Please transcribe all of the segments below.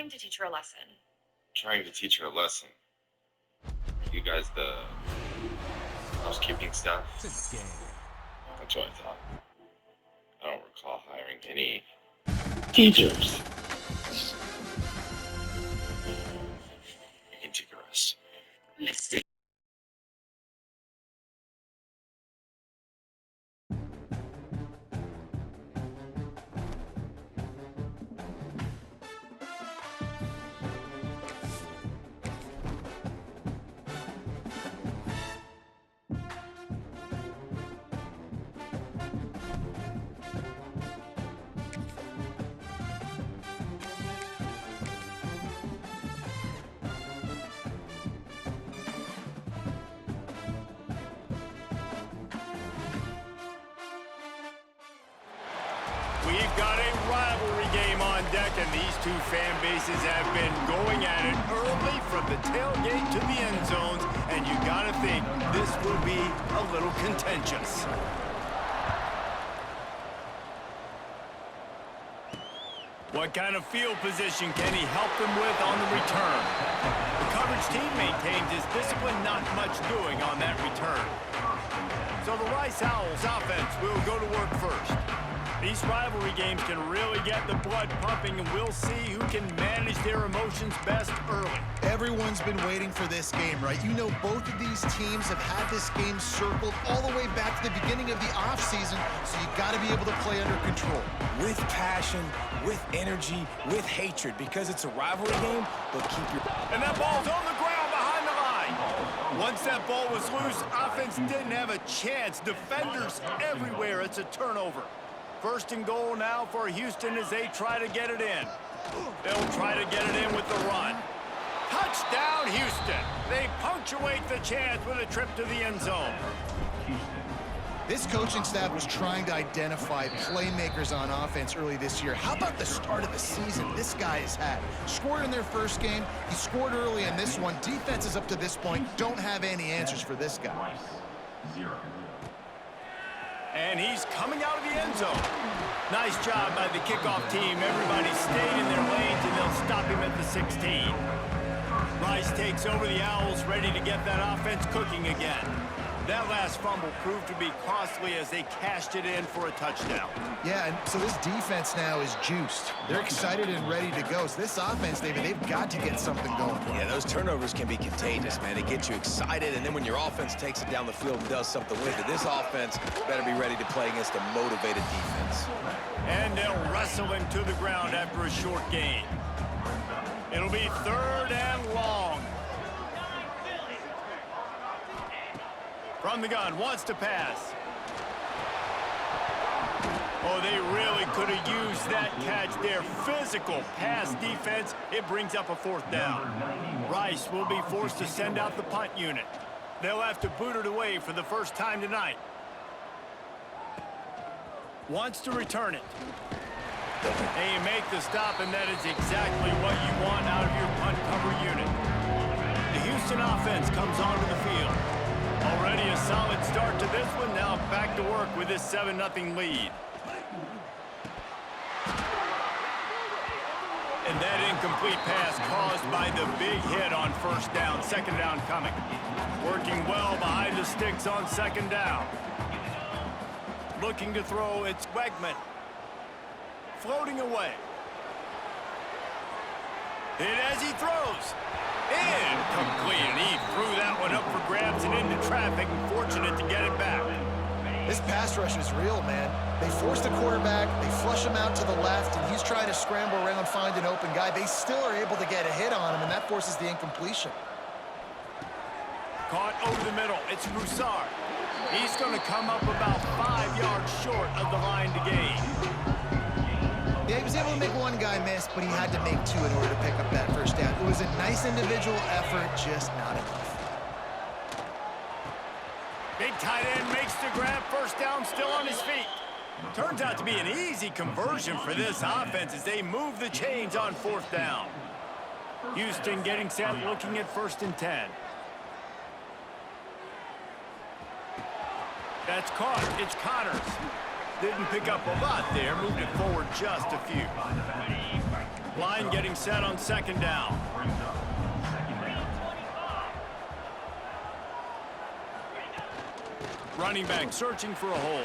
trying to teach her a lesson. Trying to teach her a lesson. You guys, the housekeeping stuff? It's a game. That's what I thought. I don't recall hiring any teachers. You can take a rest. We've got a rivalry game on deck, and these two fan bases have been going at it early from the tailgate to the end zones, and you gotta think this will be a little contentious. What kind of field position can he help them with on the return? The coverage team maintains his discipline, not much doing on that return. So the Rice Owls offense will go to work first. These rivalry games can really get the blood pumping, and we'll see who can manage their emotions best early. Everyone's been waiting for this game, right? You know, both of these teams have had this game circled all the way back to the beginning of the offseason, so you got to be able to play under control. With passion, with energy, with hatred, because it's a rivalry game, but keep your... And that ball's on the ground behind the line. Once that ball was loose, offense didn't have a chance. Defenders everywhere. It's a turnover. First and goal now for Houston as they try to get it in. They'll try to get it in with the run. Touchdown, Houston. They punctuate the chance with a trip to the end zone. This coaching staff was trying to identify playmakers on offense early this year. How about the start of the season this guy has had? Scored in their first game. He scored early in this one. Defenses up to this point don't have any answers for this guy. And he's coming out of the end zone. Nice job by the kickoff team. Everybody stayed in their lanes, and they'll stop him at the 16. Rice takes over the Owls, ready to get that offense cooking again. That last fumble proved to be costly as they cashed it in for a touchdown. Yeah, and so this defense now is juiced. They're excited and ready to go. So this offense, David, they've got to get something going. Yeah, those turnovers can be contagious, man. They get you excited, and then when your offense takes it down the field and does something with it, this offense better be ready to play against a motivated defense. And they'll wrestle him to the ground after a short gain. It'll be 3rd and long. From the gun, wants to pass. Oh, they really could have used that catch there. Physical pass defense. It brings up a 4th down. Rice will be forced to send out the punt unit. They'll have to boot it away for the first time tonight. Wants to return it. They make the stop, and that is exactly what you want out of your punt cover unit. The Houston offense comes onto the field. Already a solid start to this one. Now back to work with this 7-0 lead. And that incomplete pass caused by the big hit on 1st down. 2nd down coming. Working well behind the sticks on 2nd down. Looking to throw, it's Wegman. Floating away. Hit as he throws. Incomplete, and he threw that one up for grabs and into traffic, and fortunate to get it back. This pass rush is real, man. They force the quarterback, they flush him out to the left, and he's trying to scramble around, find an open guy. They still are able to get a hit on him, and that forces the incompletion. Caught over the middle. It's Broussard. He's going to come up about 5 yards short of the line to gain. Yeah, he was able to make one guy miss, but he had to make 2 in order to pick up that 1st down. It was a nice individual effort, just not enough. Big tight end makes the grab. 1st down, still on his feet. Turns out to be an easy conversion for this offense as they move the chains on 4th down. Houston getting set, looking at 1st and 10. That's caught. It's Connors. Didn't pick up a lot there. Moved it forward just a few. Line getting set on second down. Running back searching for a hole.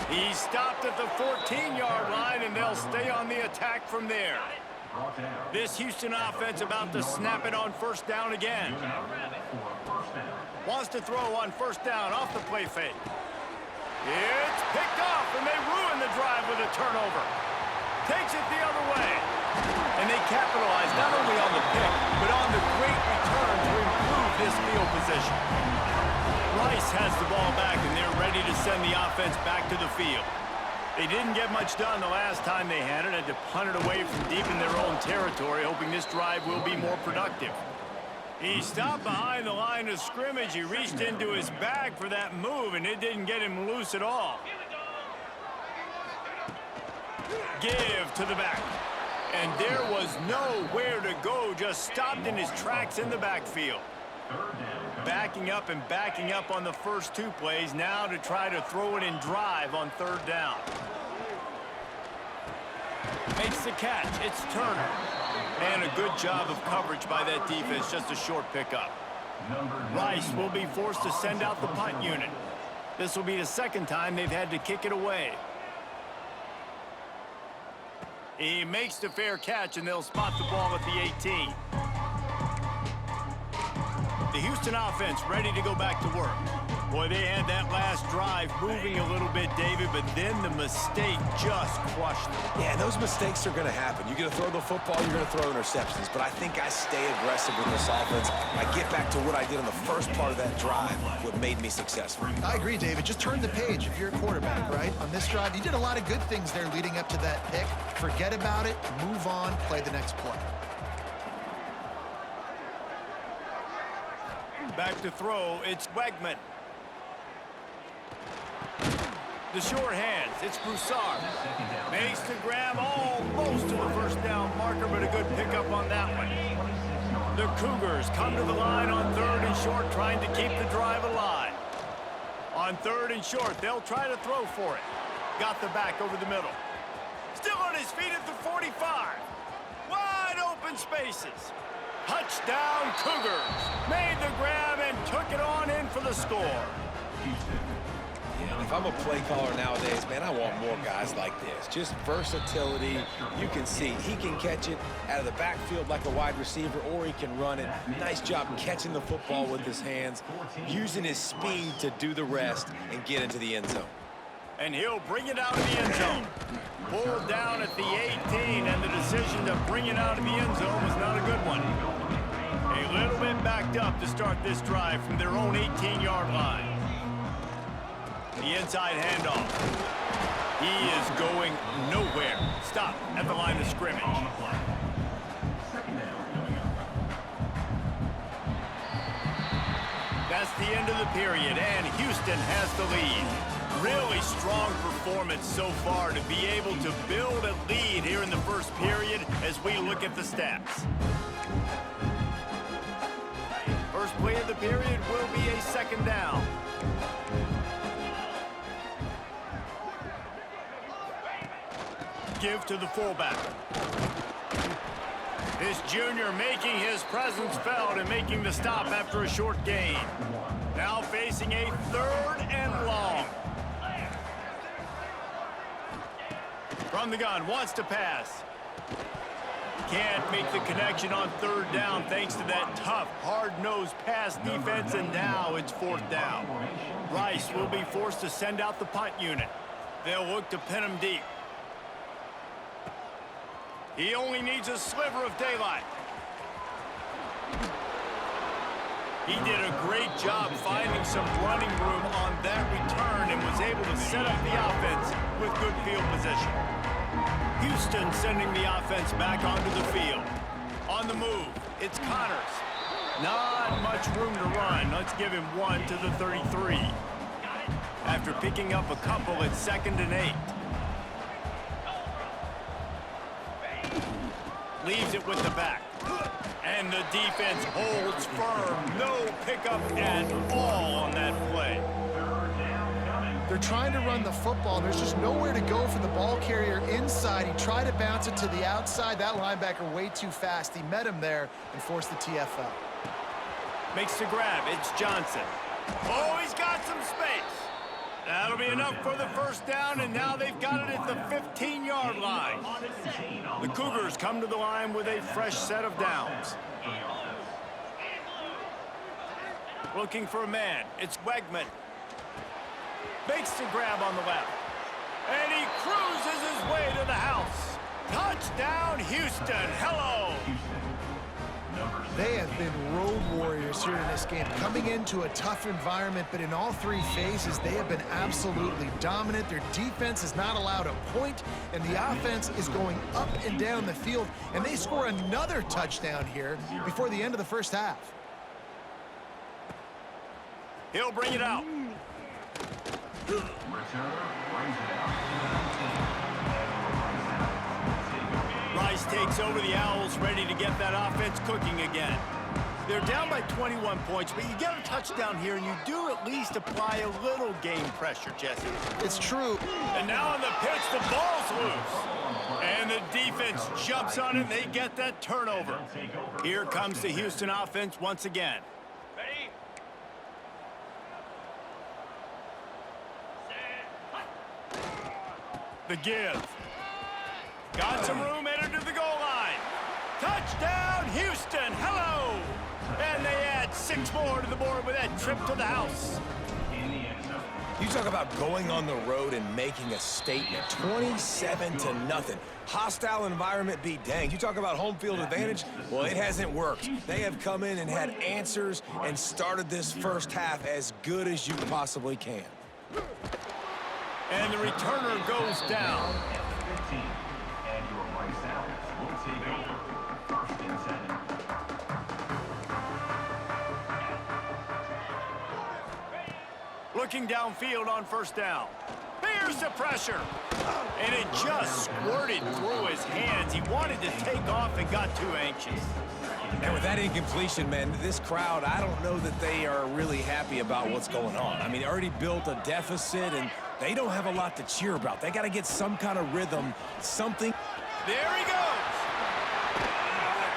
He stopped at the 14-yard line, and they'll stay on the attack from there. This Houston offense about to snap it on first down again. Wants to throw on first down off the play fake. It's picked off, and they ruin the drive with a turnover. Takes it the other way. And they capitalize not only on the pick, but on the great return to improve this field position. Rice has the ball back, and they're ready to send the offense back to the field. They didn't get much done the last time they had it. Had to punt it away from deep in their own territory, hoping this drive will be more productive. He stopped behind the line of scrimmage. He reached into his bag for that move, and it didn't get him loose at all. Give to the back. And there was nowhere to go, just stopped in his tracks in the backfield. Backing up and backing up on the first two plays, now to try to throw it in drive on third down. Makes the catch. It's Turner. And a good job of coverage by that defense, just a short pickup. Rice will be forced to send out the punt unit. This will be the second time they've had to kick it away. He makes the fair catch, and they'll spot the ball at the 18. The Houston offense ready to go back to work. Boy, they had that last drive moving a little bit, David, but then the mistake just crushed them. Yeah, those mistakes are going to happen. You're going to throw the football, you're going to throw interceptions. But I think I stay aggressive with this offense. I get back to what I did in the first part of that drive, what made me successful. I agree, David. Just turn the page if you're a quarterback, right? On this drive, you did a lot of good things there leading up to that pick. Forget about it, move on, play the next play. Back to throw, it's Wegman. The short hands, it's Broussard. Makes the grab almost to the first down marker, but a good pickup on that one. The Cougars come to the line on third and short, trying to keep the drive alive. On third and short, they'll try to throw for it. Got the back over the middle. Still on his feet at the 45. Wide open spaces. Touchdown Cougars. Made the grab and took it on in for the score. Yeah, if I'm a play caller nowadays, man, I want more guys like this. Just versatility. You can see he can catch it out of the backfield like a wide receiver, or he can run it. Nice job catching the football with his hands, using his speed to do the rest and get into the end zone. And he'll bring it out of the end zone. Pulled down at the 18, and the decision to bring it out of the end zone was not a good one. A little bit backed up to start this drive from their own 18-yard line. The inside handoff. He is going nowhere. Stop at the line of scrimmage. That's the end of the period, and Houston has the lead. Really strong performance so far to be able to build a lead here in the first period as we look at the stats. First play of the period will be a second down. Give to the fullback. This junior making his presence felt and making the stop after a short gain. Now facing a third and long. From the gun, wants to pass. Can't make the connection on third down thanks to that tough, hard-nosed pass defense, and now it's fourth down. Rice will be forced to send out the punt unit. They'll look to pin him deep. He only needs a sliver of daylight. He did a great job finding some running room on that return and was able to set up the offense with good field position. Houston sending the offense back onto the field. On the move, it's Connors. Not much room to run. Let's give him one to the 33. After picking up a couple, it's 2nd and 8. Leaves it with the back. And the defense holds firm. No pickup at all on that play. They're trying to run the football, and there's just nowhere to go for the ball carrier inside. He tried to bounce it to the outside. That linebacker way too fast. He met him there and forced the TFL. Makes the grab. It's Johnson. Oh, he's got some space. That'll be enough for the first down, and now they've got it at the 15-yard line. The Cougars come to the line with a fresh set of downs. Looking for a man. It's Wegman. Makes the grab on the left. And he cruises his way to the house. Touchdown, Houston. Hello. They have been road warriors here in this game, coming into a tough environment, but in all three phases, they have been absolutely dominant. Their defense is not allowed a point, and the offense is going up and down the field, and they score another touchdown here before the end of the first half. He'll bring it out. Rice takes over the Owls, ready to get that offense cooking again. They're down by 21 points, but you get a touchdown here, and you do at least apply a little game pressure, Jesse. It's true. And now on the pitch, the ball's loose. And the defense jumps on it, and they get that turnover. Here comes the Houston offense once again. The give. Got some room, entered to the goal line. Touchdown, Houston, hello! And they add 6 more to the board with that trip to the house. You talk about going on the road and making a statement. 27-0. Hostile environment be danged. You talk about home field advantage. Well, it hasn't worked. They have come in and had answers and started this first half as good as you possibly can. And the returner goes down. Looking downfield on first down. Here's the pressure. And it just squirted through his hands. He wanted to take off and got too anxious. And with that incompletion, man, this crowd, I don't know that they are really happy about what's going on. I mean, they already built a deficit, and they don't have a lot to cheer about. They got to get some kind of rhythm, something. There he goes.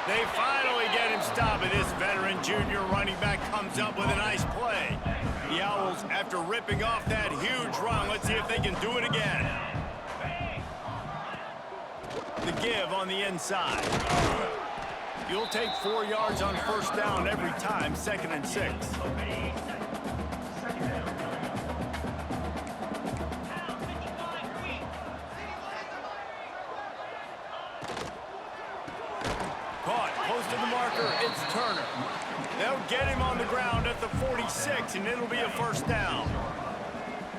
They finally get him stopped, and this veteran junior running back comes up with a nice play. The Owls, after ripping off that huge run, let's see if they can do it again. The give on the inside. You'll take 4 yards on first down every time, 2nd and 6. Caught, close to the marker, it's Turner. They'll get him on the ground at the 46, and it'll be a first down.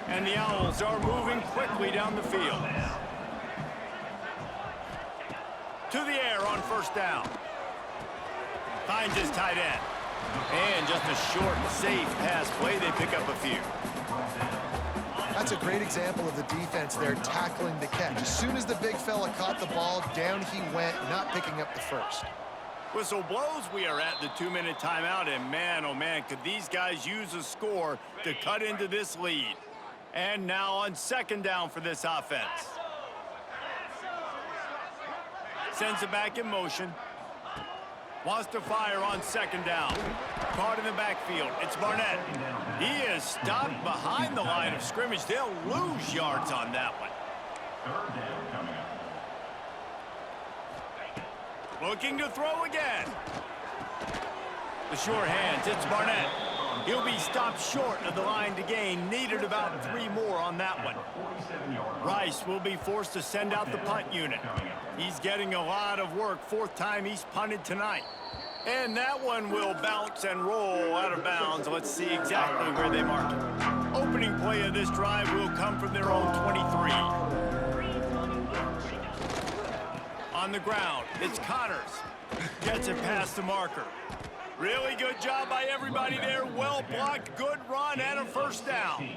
And the Owls are moving quickly down the field. To the air on first down. Finds his tight end. And just a short, safe pass play. They pick up a few. That's a great example of the defense there tackling the catch. As soon as the big fella caught the ball, down he went, not picking up the first. Whistle blows. We are at the 2-minute timeout, and man, oh man, could these guys use a score to cut into this lead. And now on 2nd down for this offense. Sends it back in motion. Wants to fire on 2nd down. Caught in the backfield. It's Barnett. He is stopped behind the line of scrimmage. They'll lose yards on that one. 3rd down coming up. Looking to throw again. The sure hands. It's Barnett. He'll be stopped short of the line to gain. Needed about 3 more on that one. Rice will be forced to send out the punt unit. He's getting a lot of work. 4th time he's punted tonight. And that one will bounce and roll out of bounds. Let's see exactly where they mark it. Opening play of this drive will come from their own 23. On the ground, it's Connors. Gets it past the marker. Really good job by everybody there. Well blocked, good run, and a first down.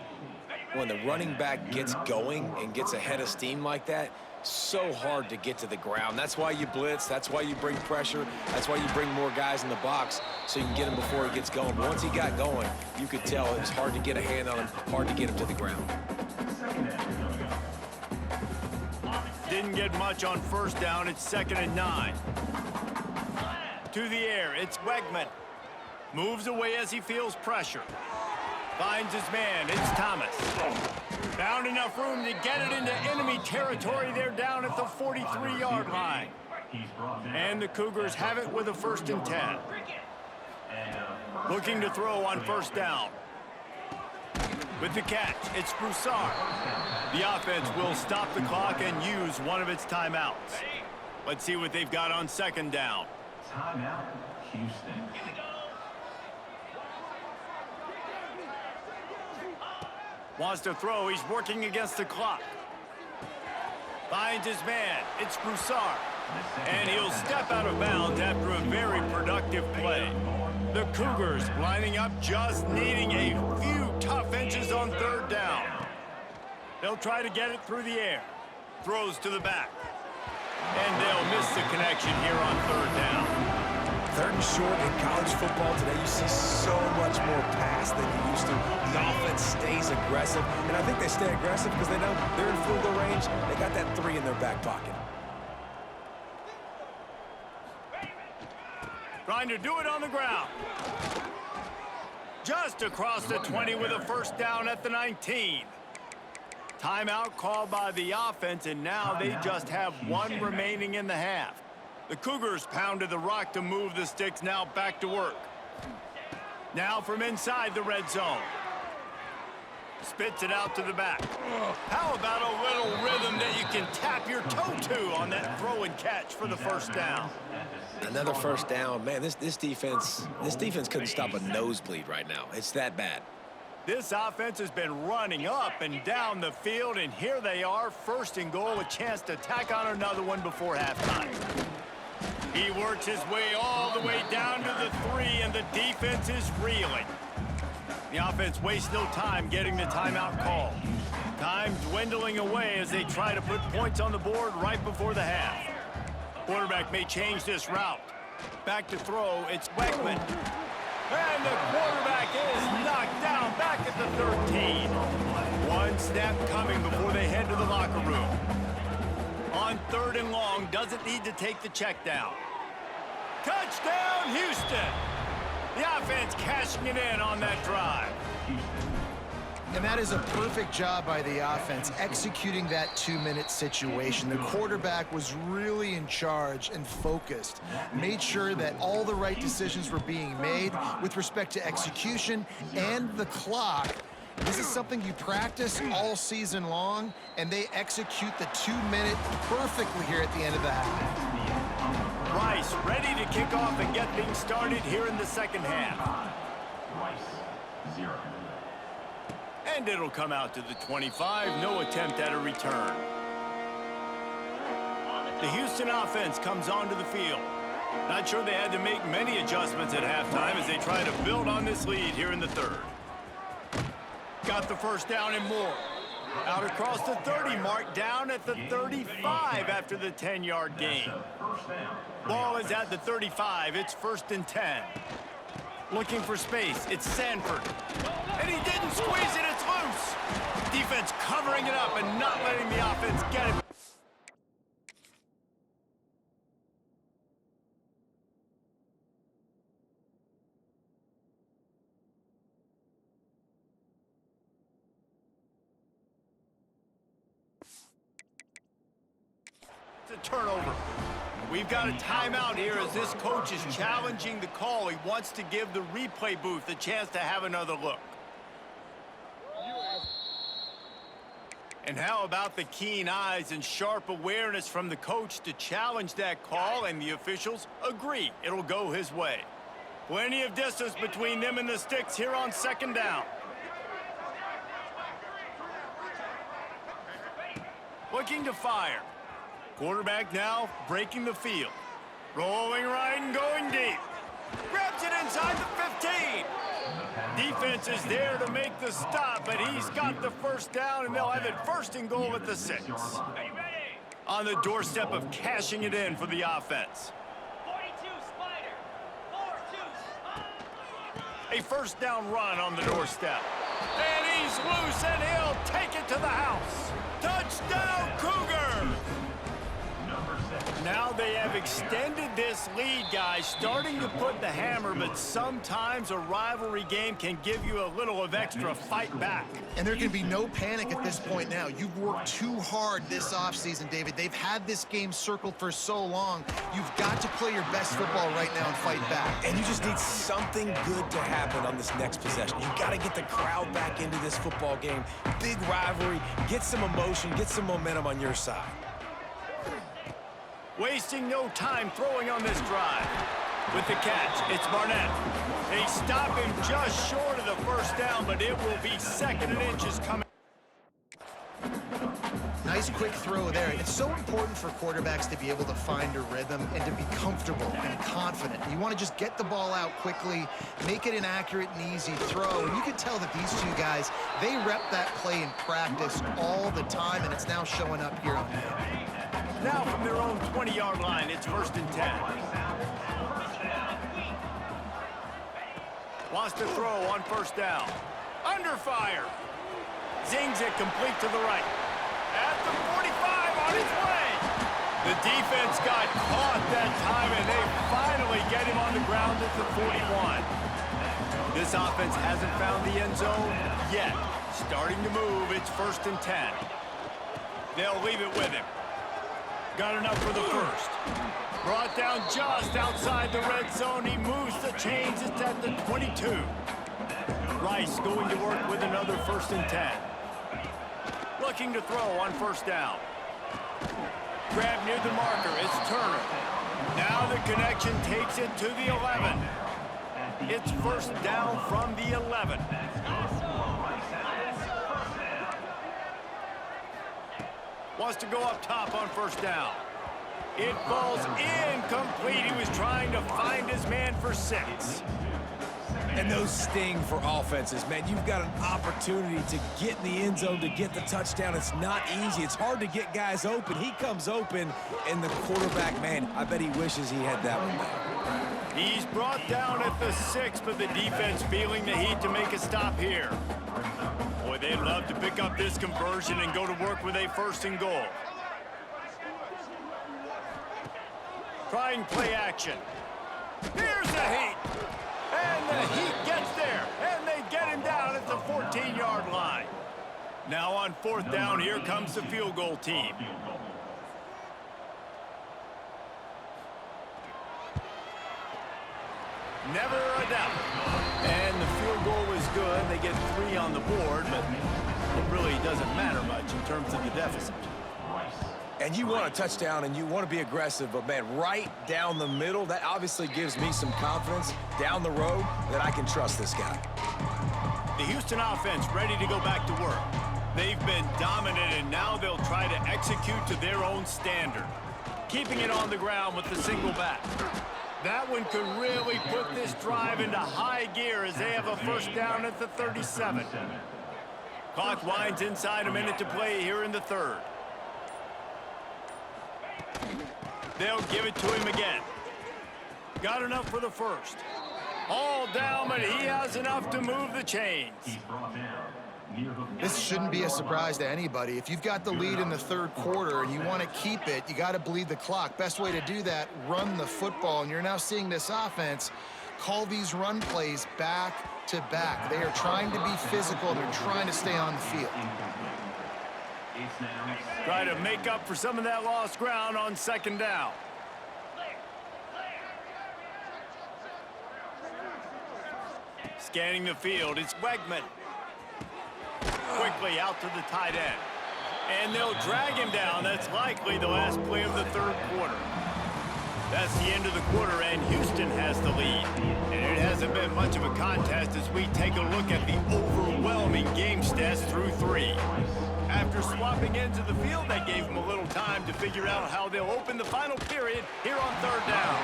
When the running back gets going and gets ahead of steam like that, so hard to get to the ground. That's why you blitz. That's why you bring pressure. That's why you bring more guys in the box so you can get him before he gets going. But once he got going, you could tell it was hard to get a hand on him, hard to get him to the ground. Second down coming up. Didn't get much on first down. It's 2nd and 9. To the air, it's Wegman. Moves away as he feels pressure. Finds his man, it's Thomas. Found enough room to get it into enemy territory. They're down at the 43-yard line. And the Cougars have it with a 1st and 10. Looking to throw on first down. With the catch, it's Broussard. The offense will stop the clock and use one of its timeouts. Let's see what they've got on 2nd down. Timeout, Houston. Wants to throw, he's working against the clock. Finds his man, it's Broussard. And he'll step out of bounds after a very productive play. The Cougars lining up, just needing a few tough inches on 3rd down. They'll try to get it through the air. Throws to the back. And they'll miss the connection here on 3rd down. 3rd and short in college football today, you see so much more pass than you used to. The offense stays aggressive, and I think they stay aggressive because they know they're in field goal range. They got that 3 in their back pocket. Trying to do it on the ground. Just across the 20 with a 1st down at the 19. Timeout called by the offense, and now they just have 1 remaining in the half. The Cougars pounded the rock to move the sticks, now back to work. Now from inside the red zone. Spits it out to the back. How about a little rhythm that you can tap your toe to on that throw and catch for the 1st down? Another 1st down. Man, this defense couldn't stop a nosebleed right now. It's that bad. This offense has been running up and down the field, and here they are, 1st and goal, a chance to tack on another one before halftime. He works his way all the way down to the 3, and the defense is reeling. The offense wastes no time getting the timeout call. Time dwindling away as they try to put points on the board right before the half. Quarterback may change this route. Back to throw, it's Wegman. And the quarterback is knocked down back at the 13. 1 snap coming before they head to the locker room. On 3rd and long, doesn't need to take the check down. Touchdown, Houston! The offense cashing it in on that drive. And that is a perfect job by the offense, executing that 2-minute situation. The quarterback was really in charge and focused, made sure that all the right decisions were being made with respect to execution and the clock. This is something you practice all season long, and they execute the 2-minute perfectly here at the end of the half. Rice ready to kick off and get things started here in the 2nd half. Rice, 0. And it'll come out to the 25, no attempt at a return. The Houston offense comes onto the field. Not sure they had to make many adjustments at halftime as they try to build on this lead here in the 3rd. Got the 1st down and more. Out across the 30 mark, down at the 35 after the 10-yard gain. Ball is at the 35. It's 1st and 10. Looking for space. It's Sanford. And he didn't squeeze it. It's loose. Defense covering it up and not letting the offense get it. It's a turnover. We've got a timeout here as this coach is challenging the call. He wants to give the replay booth a chance to have another look. And how about the keen eyes and sharp awareness from the coach to challenge that call, and the officials agree it'll go his way. Plenty of distance between them and the sticks here on 2nd down. Looking to fire. Quarterback now breaking the field. Rolling right and going deep. Grabs it inside the 15. Defense is there to make the stop, but he's got the 1st down, and they'll have it 1st and goal at the 6. On the doorstep of cashing it in for the offense. 42 Spider. 4-2. A 1st down run on the doorstep. And he's loose, and he'll take it to the house. Touchdown, Cougar! Now they have extended this lead, guys, starting to put the hammer, but sometimes a rivalry game can give you a little of extra fight back. And there can be no panic at this point now. You've worked too hard this offseason, David. They've had this game circled for so long. You've got to play your best football right now and fight back. And you just need something good to happen on this next possession. You got to get the crowd back into this football game. Big rivalry. Get some emotion. Get some momentum on your side. Wasting no time throwing on this drive. With the catch, it's Barnett. They stop him just short of the first down, but it will be 2nd and inches coming. Nice quick throw there. It's so important for quarterbacks to be able to find a rhythm and to be comfortable and confident. You want to just get the ball out quickly, make it an accurate and easy throw. And you can tell that these two guys, they rep that play in practice all the time, and it's now showing up here on film. Now from their own 20-yard line, it's 1st and 10. Wants to throw on 1st down. Under fire. Zings it complete to the right. At the 45 on his way. The defense got caught that time, and they finally get him on the ground at the 41. This offense hasn't found the end zone yet. Starting to move, it's 1st and 10. They'll leave it with him. Got enough for the first. Brought down just outside the red zone. He moves the chains. It's at the 22. Rice going to work with another 1st and 10. Looking to throw on 1st down. Grab near the marker. It's Turner. Now the connection takes it to the 11. It's 1st down from the 11. Wants to go up top on 1st down. It falls incomplete. He was trying to find his man for 6. And those sting for offenses, man. You've got an opportunity to get in the end zone, to get the touchdown. It's not easy. It's hard to get guys open. He comes open, and the quarterback, man, I bet he wishes he had that one back. He's brought down at the 6, but the defense feeling the heat to make a stop here. Boy, they'd love to pick up this conversion and go to work with a 1st and goal. Trying play action. Here's the heat. And the heat gets there. And they get him down at the 14-yard line. Now on 4th down, here comes the field goal team. Never a doubt. And the field goal was good. They get 3 on the board, but it really doesn't matter much in terms of the deficit. And you want a touchdown, and you want to be aggressive, but, man, right down the middle, that obviously gives me some confidence down the road that I can trust this guy. The Houston offense ready to go back to work. They've been dominant, and now they'll try to execute to their own standard. Keeping it on the ground with the single back. That one could really put this drive into high gear as they have a 1st down at the 37. Clock winds inside a minute to play here in the 3rd. They'll give it to him again. Got enough for the 1st. All down, but he has enough to move the chains. This shouldn't be a surprise to anybody. If you've got the lead in the 3rd quarter and you want to keep it, you got to bleed the clock. Best way to do that, run the football. And you're now seeing this offense call these run plays back to back. They are trying to be physical, and they're trying to stay on the field. Try to make up for some of that lost ground on 2nd down. Scanning the field, it's Wegman. Quickly out to the tight end. And they'll drag him down. That's likely the last play of the 3rd quarter. That's the end of the quarter, and Houston has the lead. And it hasn't been much of a contest as we take a look at the overwhelming game stats through 3. After swapping ends of the field, that gave them a little time to figure out how they'll open the final period here on 3rd down.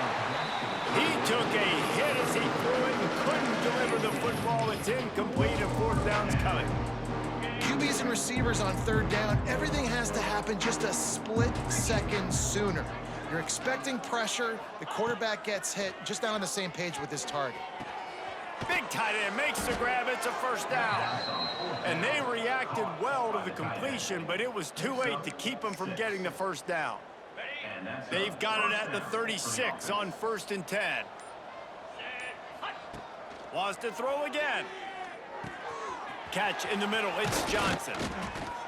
He took a hit as he threw it and couldn't deliver the football. It's incomplete, and 4th down's coming. QBs and receivers on 3rd down, everything has to happen just a split second sooner. You're expecting pressure, the quarterback gets hit, just not on the same page with his target. Big tight end makes the grab. It's a first down. And they reacted well to the completion, but it was too late to keep them from getting the first down. They've got it at the 36 on 1st and 10. Wants to throw again. Catch in the middle. It's Johnson.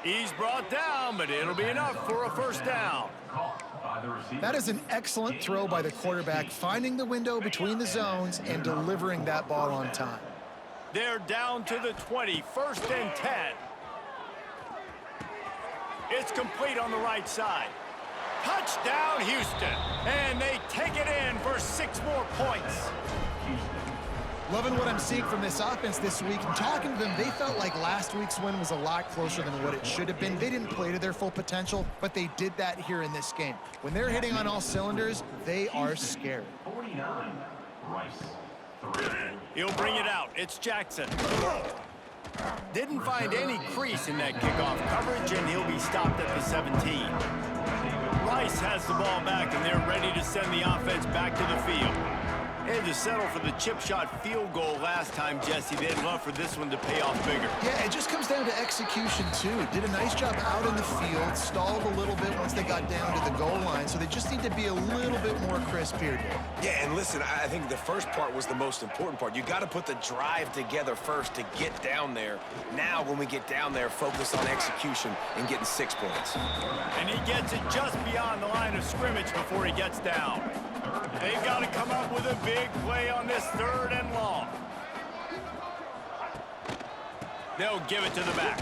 He's brought down, but it'll be enough for a first down. That is an excellent throw by the quarterback, finding the window between the zones and delivering that ball on time. They're down to the 20, 1st and 10. It's complete on the right side. Touchdown, Houston. And they take it in for 6 more points. Loving what I'm seeing from this offense this week. And talking to them, they felt like last week's win was a lot closer than what it should have been. They didn't play to their full potential, but they did that here in this game. When they're hitting on all cylinders, they are scary. 49, Rice. 3. He'll bring it out. It's Jackson. Didn't find any crease in that kickoff coverage, and he'll be stopped at the 17. Rice has the ball back, and they're ready to send the offense back to the field. They had to settle for the chip shot field goal last time, Jesse. They'd love for this one to pay off bigger. Yeah, it just comes down to execution, too. Did a nice job out in the field, stalled a little bit once they got down to the goal line, so they just need to be a little bit more crisp here today. Yeah, and listen, I think the first part was the most important part. You got to put the drive together first to get down there. Now, when we get down there, focus on execution and getting 6 points. And he gets it just beyond the line of scrimmage before he gets down. They've got to come up with a big play on this 3rd and long. They'll give it to the back.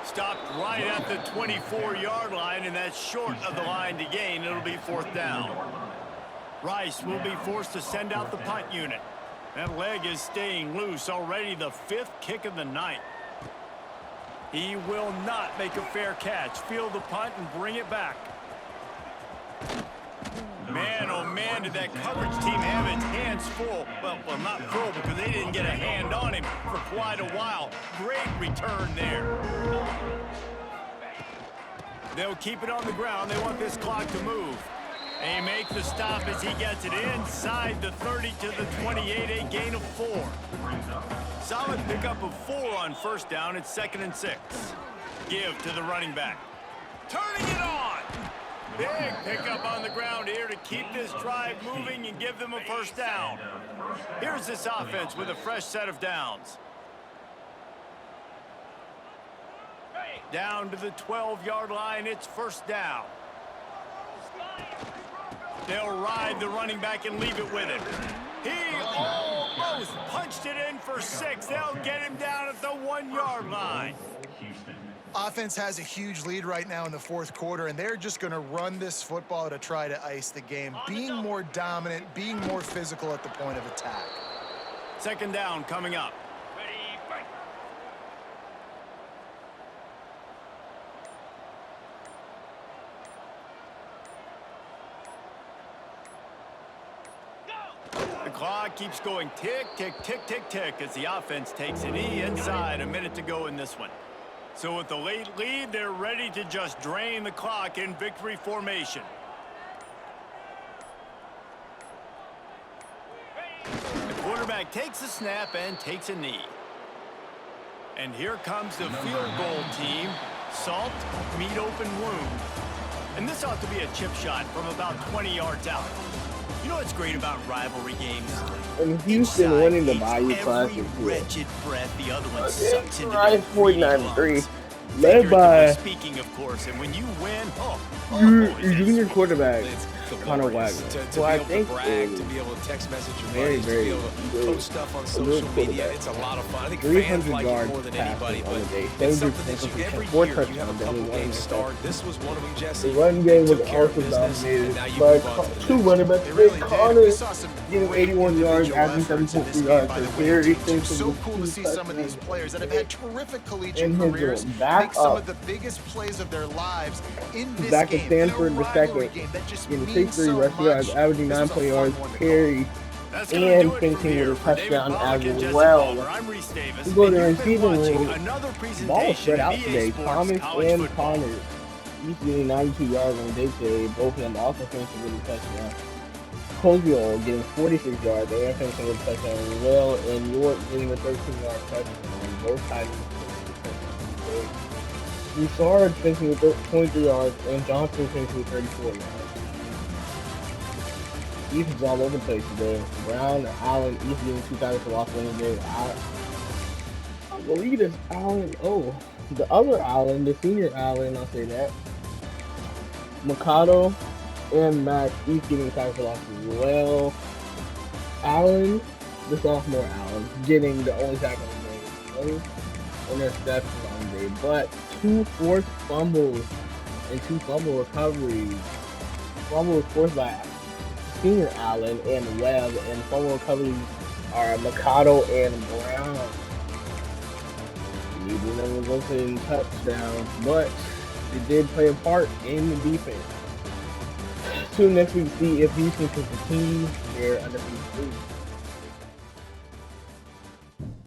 Stopped right at the 24-yard line, and that's short of the line to gain. It'll be 4th down. Rice will be forced to send out the punt unit. That leg is staying loose. Already the 5th kick of the night. He will not make a fair catch. Field the punt and bring it back. Man, oh man, did that coverage team have its hands full. Well, not full because they didn't get a hand on him for quite a while. Great return there. They'll keep it on the ground. They want this clock to move. They make the stop as he gets it inside the 30 to the 28, a gain of 4. Solid pickup of 4 on 1st down. It's 2nd and 6. Give to the running back. Turning it on. Big pickup on the ground here to keep this drive moving and give them a 1st down. Here's this offense with a fresh set of downs. Down to the 12-yard line, it's 1st down. They'll ride the running back and leave it with him. He almost punched it in for 6. They'll get him down at the 1-yard line. Offense has a huge lead right now in the 4th quarter, and they're just going to run this football to try to ice the game, being more dominant, being more physical at the point of attack. 2nd down coming up. The clock keeps going tick, tick, tick, tick, tick as the offense takes a knee inside. A minute to go in this one. So with the late lead, they're ready to just drain the clock in victory formation. The quarterback takes a snap and takes a knee. And here comes the field goal team. Salt, meat open wound. And this ought to be a chip shot from about 20 yards out. You know what's great about rivalry games? And Houston winning the Bayou Classic. Wretched breath the other one sucks into Ryan their 49-3, led by speaking, of course, and when you win, your junior quarterback, Connor Wagner, who I think is to be able to text message your very, buddies, to very be able to good. post stuff on A social good media. quarterback. It's a lot of fun. I think 300 fans like it yards more than passing anybody, on but the day. it's 70 something that you completions, every 4 year you have a touchdowns, couple only one games start. interception. This was one of them, Jesse. The run game was Took care of also business, dominated and now you by move on to the 2 next. running backs. They really did. Connor We saw some getting great 81 yards, individual averaging efforts in this 7.3 game yards by per the way. carry. It's so cool to see some of these players that have had terrific collegiate And his careers back make some up. of the biggest plays of their lives in this Back game. to Stanford, in a the rivalry second, game that just getting means 63 so rushing yards, much. averaging This is a 9 fun yards one to carry, That's gonna and do it for finishing here. with a For David touchdown Pollack and as Jesse well. Palmer, I'm Reese Davis, We go to and the you've been receiving watching room. another Ball presentation spread out of EA today. Sports Thomas College and Football. Connor each getting 92 yards on the day today. Both of them also finishing with a touchdown. Cozio getting 46 yards and finishing with a touchdown. Well, and York getting a 13-yard touchdown. Both times. Broussard finishing with 23 yards and Johnson finishing with 34 yards. East is all over the place today. Brown, Allen, East getting 2 times for Los Angeles. I believe it's Allen. Oh, the other Allen, the senior Allen, I'll say that. Mikado and Max each getting tackles for loss as well. Allen, the sophomore Allen, getting the only tackle on the game. No interceptions on the day, but 2 forced fumbles and 2 fumble recoveries. Fumble was forced by senior Allen and Webb, and fumble recoveries are Mikado and Brown. Neither of them resulted in touchdowns, but it did play a part in the defense. Tune next week to see if Houston can continue their undefeated streak.